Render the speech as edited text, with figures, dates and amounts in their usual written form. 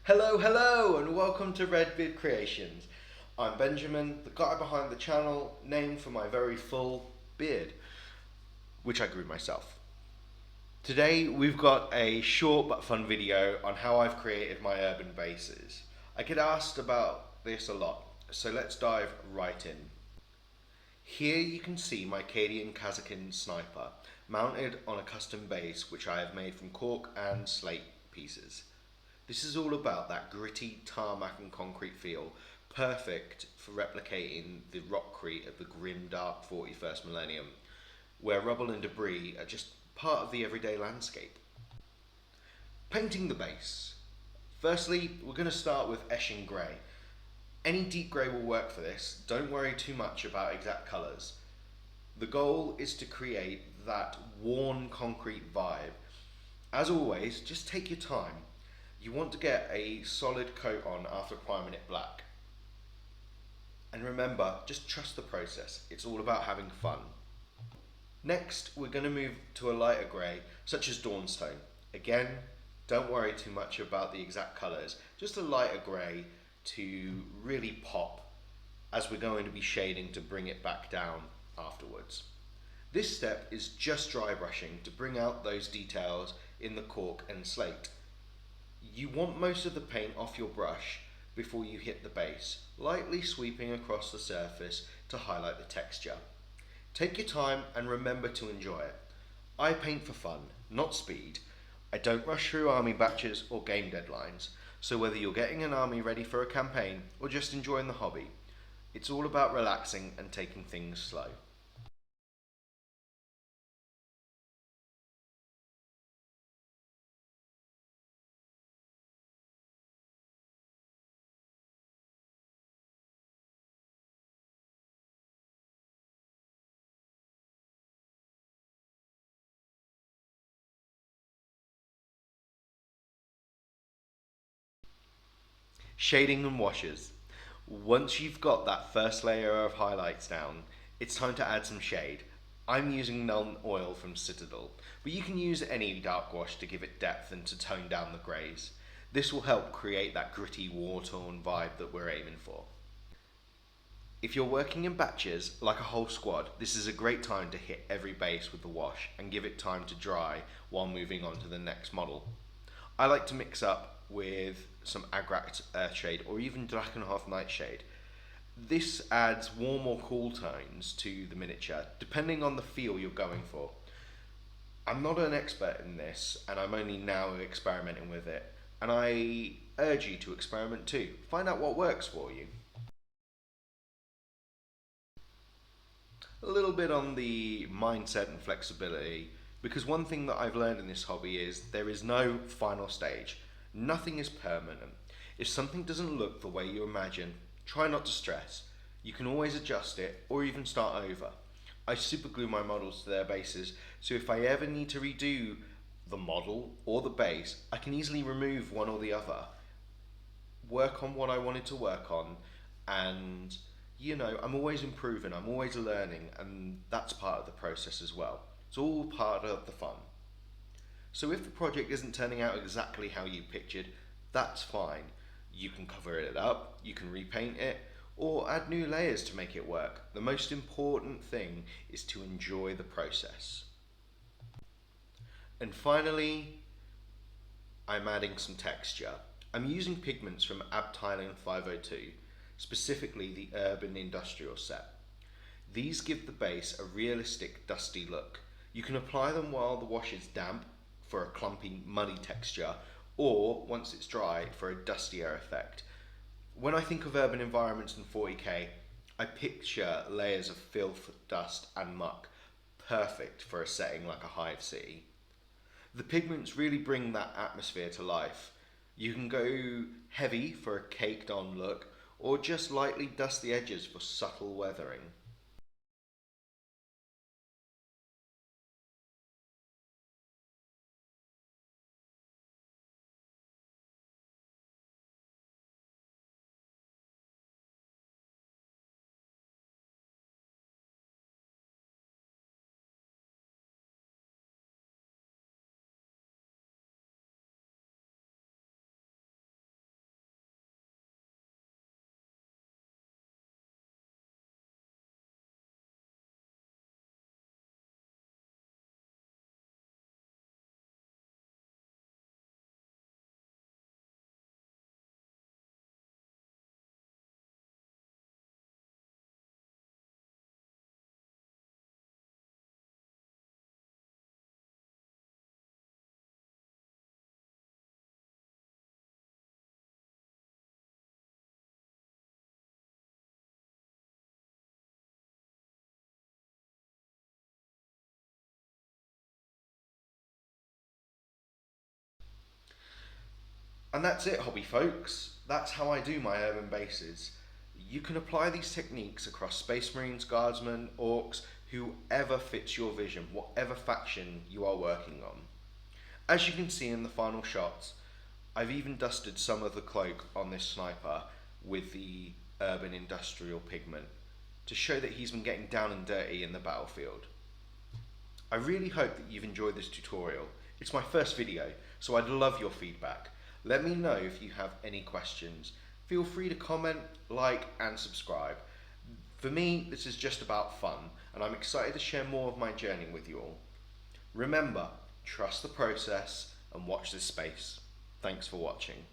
Hello, and welcome to Redbeard Creations. I'm Benjamin, the guy behind the channel, named for my very full beard, which I grew myself. Today we've got a short but fun video on how I've created my urban bases. I get asked about this a lot, so let's dive right in. Here you can see my Cadian Kazakin sniper mounted on a custom base which I have made from cork and slate pieces. This is all about that gritty tarmac and concrete feel, perfect for replicating the rockcrete of the Grimdark 41st millennium, where rubble and debris are just part of the everyday landscape. Painting the base. Firstly, we're going to start with Eshin Grey. Any deep grey will work for this, don't worry too much about exact colours. The goal is to create that worn concrete vibe. As always, just take your time. You want to get a solid coat on after priming it black. And remember, just trust the process. It's all about having fun. Next, we're going to move to a lighter grey, such as Dawnstone. Again, don't worry too much about the exact colours, just a lighter grey to really pop, as we're going to be shading to bring it back down afterwards. This step is just dry brushing to bring out those details in the cork and slate. You want most of the paint off your brush before you hit the base, lightly sweeping across the surface to highlight the texture. Take your time and remember to enjoy it. I paint for fun, not speed. I don't rush through army batches or game deadlines, so whether you're getting an army ready for a campaign or just enjoying the hobby, it's all about relaxing and taking things slow. Shading and washes. Once you've got that first layer of highlights down, it's time to add some shade. I'm using Nuln Oil from Citadel, but you can use any dark wash to give it depth and to tone down the greys. This will help create that gritty, war-torn vibe that we're aiming for. If you're working in batches, like a whole squad, this is a great time to hit every base with the wash and give it time to dry while moving on to the next model. I like to mix up with some Agrax Earthshade or even Drakenhof Nightshade. This adds warm or cool tones to the miniature, depending on the feel you're going for. I'm not an expert in this, and I'm only now experimenting with it, and I urge you to experiment too. Find out what works for you. A little bit on the mindset and flexibility, because one thing that I've learned in this hobby is there is no final stage. Nothing is permanent. If something doesn't look the way you imagine, try not to stress. You can always adjust it or even start over. I superglue my models to their bases, so if I ever need to redo the model or the base, I can easily remove one or the other, work on what I wanted to work on, and I'm always improving, I'm always learning, and that's part of the process as well. It's all part of the fun. So if the project isn't turning out exactly how you pictured, that's fine. You can cover it up, you can repaint it, or add new layers to make it work. The most important thing is to enjoy the process. And finally, I'm adding some texture. I'm using pigments from Abteilung 502, specifically the Urban Industrial set. These give the base a realistic dusty look. You can apply them while the wash is damp for a clumpy, muddy texture, or once it's dry for a dustier effect. When I think of urban environments in 40k, I picture layers of filth, dust and muck, perfect for a setting like a hive city. The pigments really bring that atmosphere to life. You can go heavy for a caked on look, or just lightly dust the edges for subtle weathering. And that's it, hobby folks. That's how I do my urban bases. You can apply these techniques across Space Marines, Guardsmen, Orcs, whoever fits your vision, whatever faction you are working on. As you can see in the final shots, I've even dusted some of the cloak on this sniper with the urban industrial pigment to show that he's been getting down and dirty in the battlefield. I really hope that you've enjoyed this tutorial. It's my first video, so I'd love your feedback. Let me know if you have any questions. Feel free to comment, like, and subscribe. For me, this is just about fun, and I'm excited to share more of my journey with you all. Remember, trust the process and watch this space. Thanks for watching.